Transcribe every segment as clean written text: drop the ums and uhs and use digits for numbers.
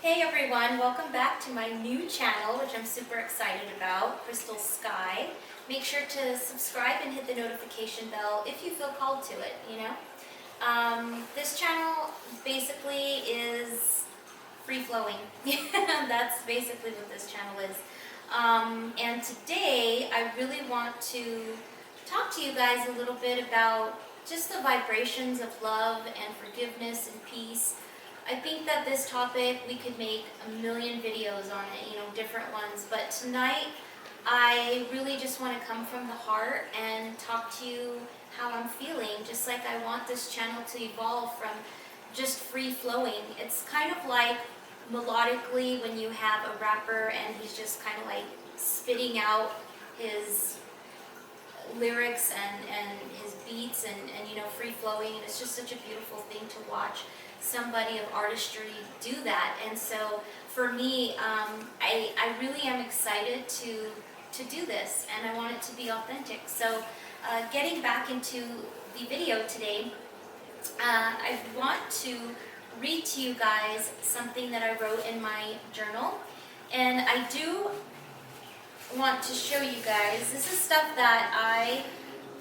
Hey everyone, welcome back to my new channel, which I'm super excited about, Crystal Sky. Make sure to subscribe and hit the notification bell if you feel called to it, This channel basically is free-flowing. That's basically what this channel is. And today I really want to talk to you guys a little bit about just the vibrations of love and forgiveness and peace. I think that this topic, we could make a million videos on it, different ones. But tonight, I really just want to come from the heart and talk to you how I'm feeling, just like I want this channel to evolve from just free flowing. It's kind of like melodically when you have a rapper and he's just kind of like spitting out his lyrics and his beats and free flowing, and it's just such a beautiful thing to watch somebody of artistry do that. And so for me, I really am excited to do this, and I want it to be authentic. So getting back into the video today, I want to read to you guys something that I wrote in my journal, and I do want to show you guys. This is stuff that I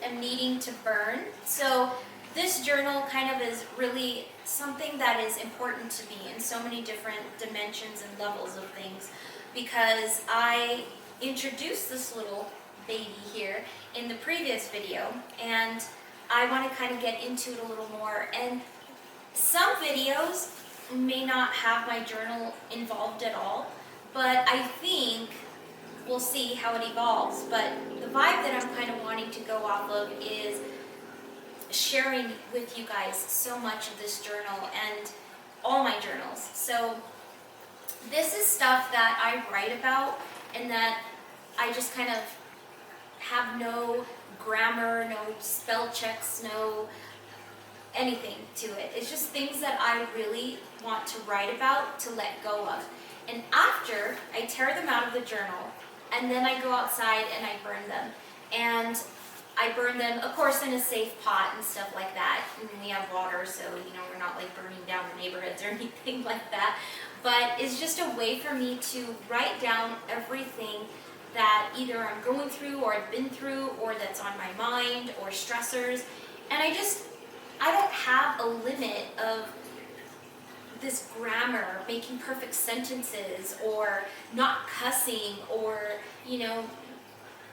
am needing to burn. So this journal kind of is really something that is important to me in so many different dimensions and levels of things, because I introduced this little baby here in the previous video, and I want to kind of get into it a little more. And some videos may not have my journal involved at all, but I think we'll see how it evolves. But the vibe that I'm kind of wanting to go off of is sharing with you guys so much of this journal and all my journals. So this is stuff that I write about and that I just kind of have no grammar, no spell checks, no anything to it. It's just things that I really want to write about, to let go of. And after, I tear them out of the journal, and then I go outside and I burn them. And I burn them, of course, in a safe pot and stuff like that. And we have water, so, we're not like burning down the neighborhoods or anything like that. But it's just a way for me to write down everything that either I'm going through or I've been through or that's on my mind or stressors. And I don't have a limit of this grammar, making perfect sentences, or not cussing, or,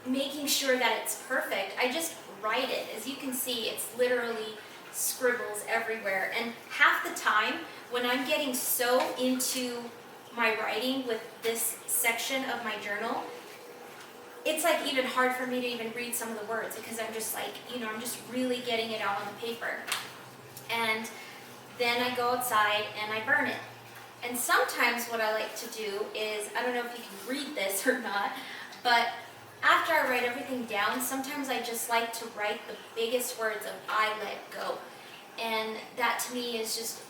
making sure that it's perfect. I just write it. As you can see, it's literally scribbles everywhere. And half the time, when I'm getting so into my writing with this section of my journal, it's like even hard for me to even read some of the words, because I'm just like, I'm just really getting it out on the paper. And then I go outside and I burn it. And sometimes what I like to do is, I don't know if you can read this or not, but after I write everything down, sometimes I just like to write the biggest words of I let go. And that to me is just,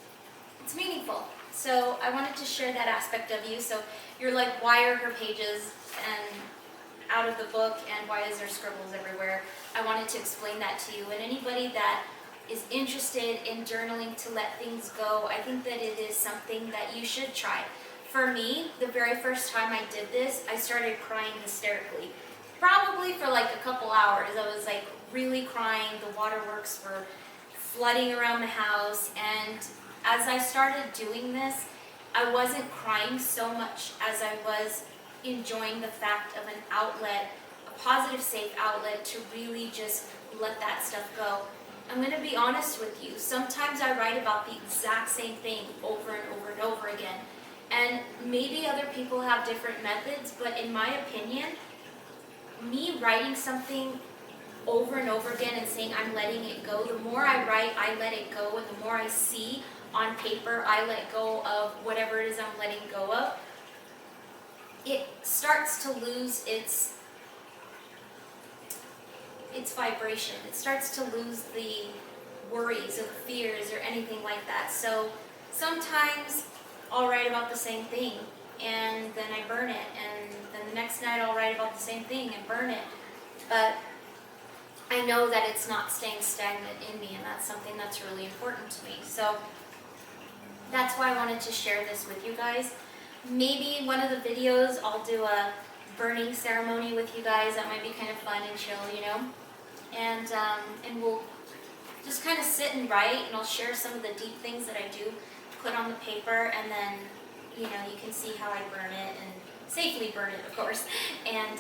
it's meaningful. So I wanted to share that aspect of you. So you're like, why are her pages and out of the book, and why is there scribbles everywhere? I wanted to explain that to you. And anybody that is interested in journaling to let things go, I think that it is something that you should try. For me, the very first time I did this, I started crying hysterically. Probably for like a couple hours. I was like really crying. The waterworks were flooding around the house. And as I started doing this, I wasn't crying so much as I was enjoying the fact of an outlet, a positive, safe outlet to really just let that stuff go. I'm going to be honest with you. Sometimes I write about the exact same thing over and over and over again. And maybe other people have different methods, but in my opinion, me writing something over and over again and saying I'm letting it go, the more I write, I let it go, and the more I see on paper, I let go of whatever it is I'm letting go of, it starts to lose its vibration. It starts to lose the worries or the fears or anything like that. So sometimes I'll write about the same thing, and then I burn it, and then the next night I'll write about the same thing and burn it. But I know that it's not staying stagnant in me, and that's something that's really important to me. So that's why I wanted to share this with you guys. Maybe one of the videos I'll do a burning ceremony with you guys. That might be kind of fun and chill, you know. And we'll just kind of sit and write, and I'll share some of the deep things that I do put on the paper, and then, you know, you can see how I burn it, and safely burn it, of course, and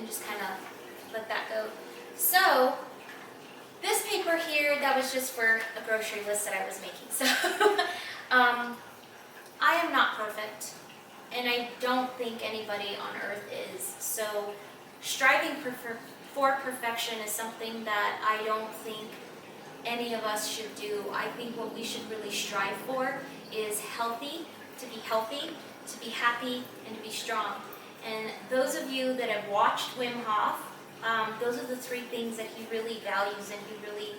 just kind of let that go. So this paper here, that was just for a grocery list that I was making. So I am not perfect, and I don't think anybody on earth is. So striving for perfection is something that I don't think any of us should do. I think what we should really strive for is to be healthy, to be happy, and to be strong. And those of you that have watched Wim Hof, those are the three things that he really values and he really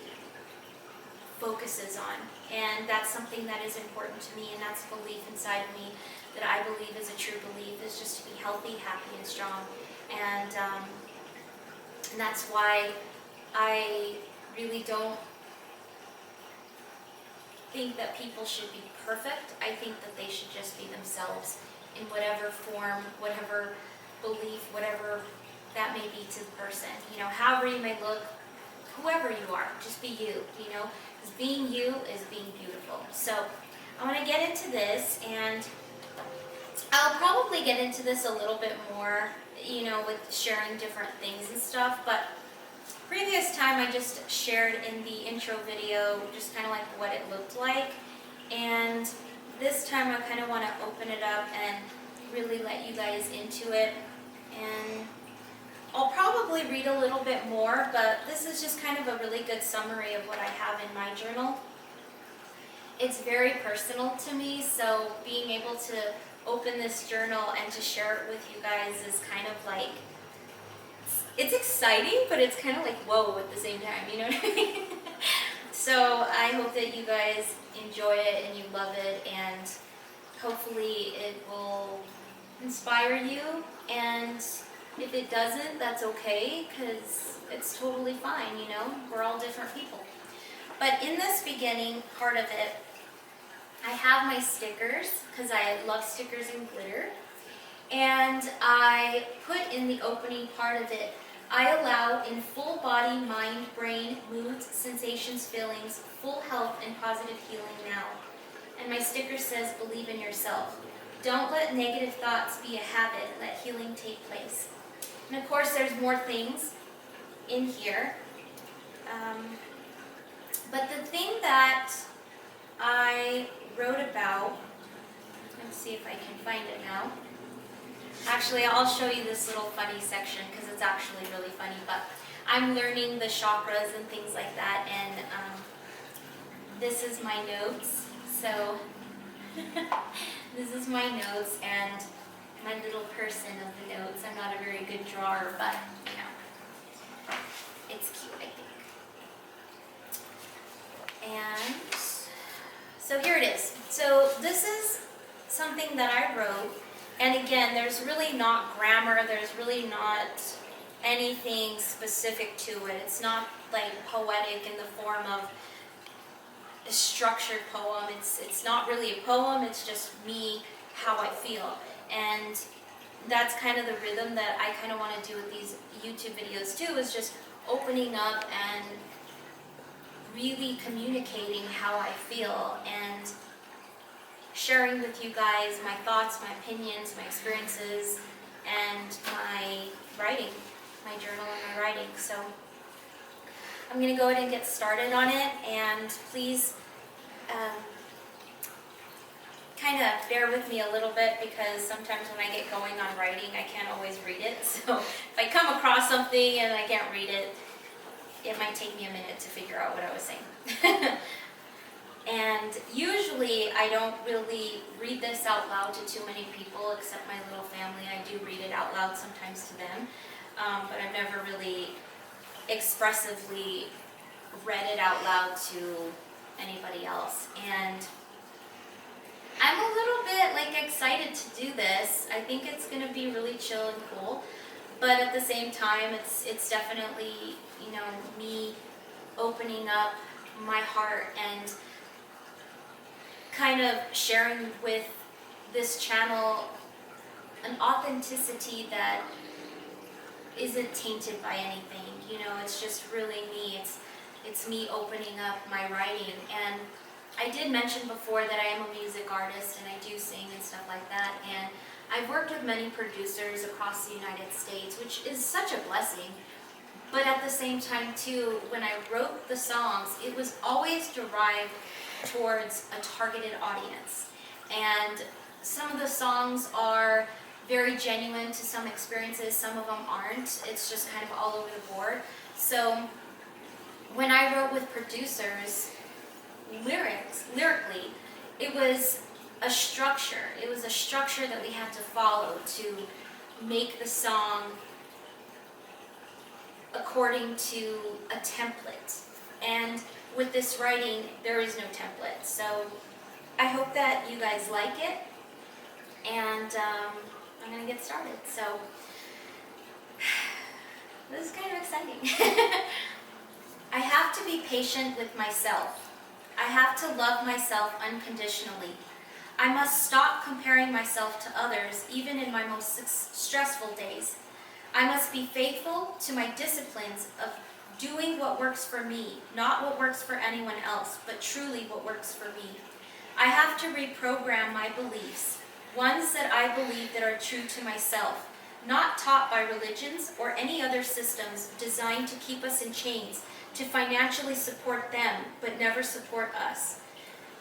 focuses on. And that's something that is important to me, and that's a belief inside of me that I believe is a true belief, is just to be healthy, happy, and strong. And that's why I really don't think that people should be perfect. I think that they should just be themselves in whatever form, whatever belief, whatever that may be to the person. You know, however you may look, whoever you are, just be you, you know, because being you is being beautiful. So I want to get into this, and I'll probably get into this a little bit more, you know, with sharing different things and stuff, but previous time I just shared in the intro video just kind of like what it looked like, and this time I kind of want to open it up and really let you guys into it. And I'll probably read a little bit more, but this is just kind of a really good summary of what I have in my journal. It's very personal to me, so being able to open this journal and to share it with you guys is kind of like, it's exciting, but it's kind of like whoa at the same time, you know what I mean? So I hope that you guys enjoy it and you love it, and hopefully it will inspire you. And if it doesn't, that's okay, because it's totally fine, you know? We're all different people. But in this beginning part of it, I have my stickers, because I love stickers and glitter. And I put in the opening part of it, I allow in full body, mind, brain, moods, sensations, feelings, full health and positive healing now. And my sticker says, believe in yourself. Don't let negative thoughts be a habit. Let healing take place. And of course, there's more things in here. But the thing that I wrote about, let's see if I can find it now. Actually, I'll show you this little funny section because it's actually really funny, but I'm learning the chakras and things like that, and this is my notes. So this is my notes and my little person of the notes. I'm not a very good drawer, but you know, it's cute, I think. And so here it is. So this is something that I wrote. And again, there's really not grammar, there's really not anything specific to it. It's not like poetic in the form of a structured poem. It's not really a poem, it's just me, how I feel. And that's kind of the rhythm that I kind of want to do with these YouTube videos too, is just opening up and really communicating how I feel and sharing with you guys my thoughts, my opinions, my experiences, and my writing, my journal and my writing. So I'm going to go ahead and get started on it, and please kind of bear with me a little bit, because sometimes when I get going on writing, I can't always read it. So if I come across something and I can't read it, it might take me a minute to figure out what I was saying. And usually I don't really read this out loud to too many people except my little family. I do read it out loud sometimes to them, but I've never really expressively read it out loud to anybody else. And I'm a little bit like excited to do this. I think it's going to be really chill and cool, but at the same time it's definitely, you know, me opening up my heart and kind of sharing with this channel an authenticity that isn't tainted by anything. You know, it's just really me. It's me opening up my writing. And I did mention before that I am a music artist and I do sing and stuff like that. And I've worked with many producers across the United States, which is such a blessing. But at the same time too, when I wrote the songs, it was always derived towards a targeted audience. And some of the songs are very genuine to some experiences, some of them aren't. It's just kind of all over the board. So when I wrote with producers, lyrically, it was a structure. It was a structure that we had to follow to make the song according to a template. And with this writing, there is no template. So I hope that you guys like it. And I'm going to get started. So this is kind of exciting. I have to be patient with myself. I have to love myself unconditionally. I must stop comparing myself to others, even in my most stressful days. I must be faithful to my disciplines of doing what works for me, not what works for anyone else, but truly what works for me. I have to reprogram my beliefs, ones that I believe that are true to myself, not taught by religions or any other systems designed to keep us in chains, to financially support them, but never support us.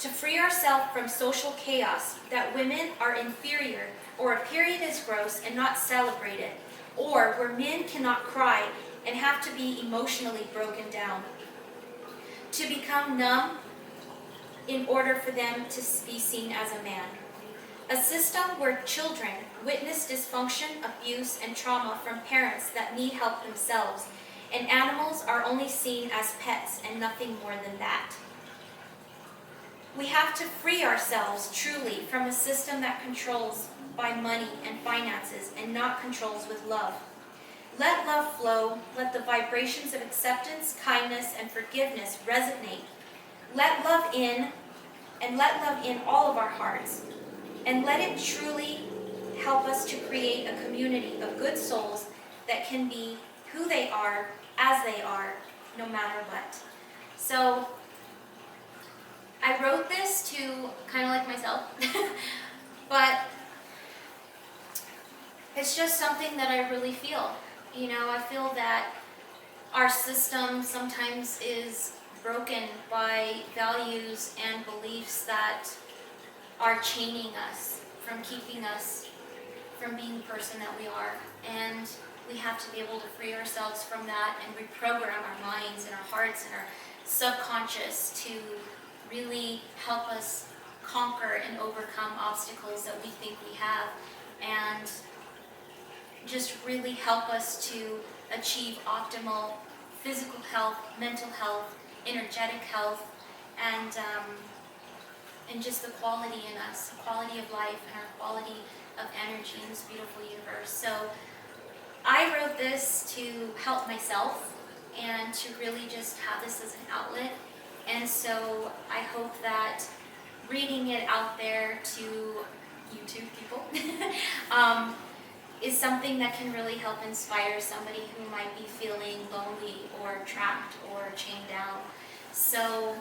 To free ourselves from social chaos, that women are inferior, or a period is gross and not celebrated, or where men cannot cry and have to be emotionally broken down. To become numb in order for them to be seen as a man. A system where children witness dysfunction, abuse, and trauma from parents that need help themselves, and animals are only seen as pets and nothing more than that. We have to free ourselves truly from a system that controls by money and finances and not controls with love. Let love flow, let the vibrations of acceptance, kindness, and forgiveness resonate. Let love in, and let love in all of our hearts. And let it truly help us to create a community of good souls that can be who they are, as they are, no matter what. So I wrote this to kind of like myself, but it's just something that I really feel. You know, I feel that our system sometimes is broken by values and beliefs that are chaining us, from keeping us from being the person that we are. And we have to be able to free ourselves from that and reprogram our minds and our hearts and our subconscious to really help us conquer and overcome obstacles that we think we have, and just really help us to achieve optimal physical health, mental health, energetic health, and just the quality in us, the quality of life and our quality of energy in this beautiful universe. So I wrote this to help myself and to really just have this as an outlet. And so I hope that reading it out there to YouTube people is something that can really help inspire somebody who might be feeling lonely or trapped or chained down. So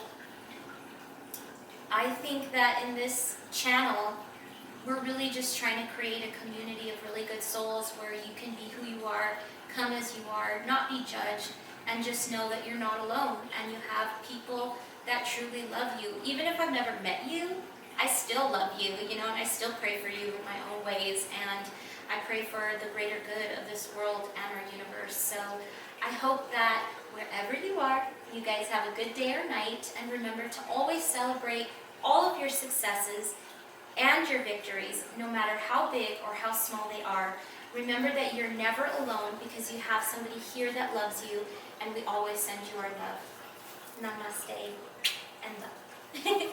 I think that in this channel, we're really just trying to create a community of really good souls where you can be who you are, come as you are, not be judged, and just know that you're not alone and you have people that truly love you. Even if I've never met you, I still love you, you know, and I still pray for you in my own ways, and I pray for the greater good of this world and our universe. So I hope that wherever you are, you guys have a good day or night, and remember to always celebrate all of your successes and your victories, no matter how big or how small they are. Remember that you're never alone because you have somebody here that loves you, and we always send you our love. Namaste and love.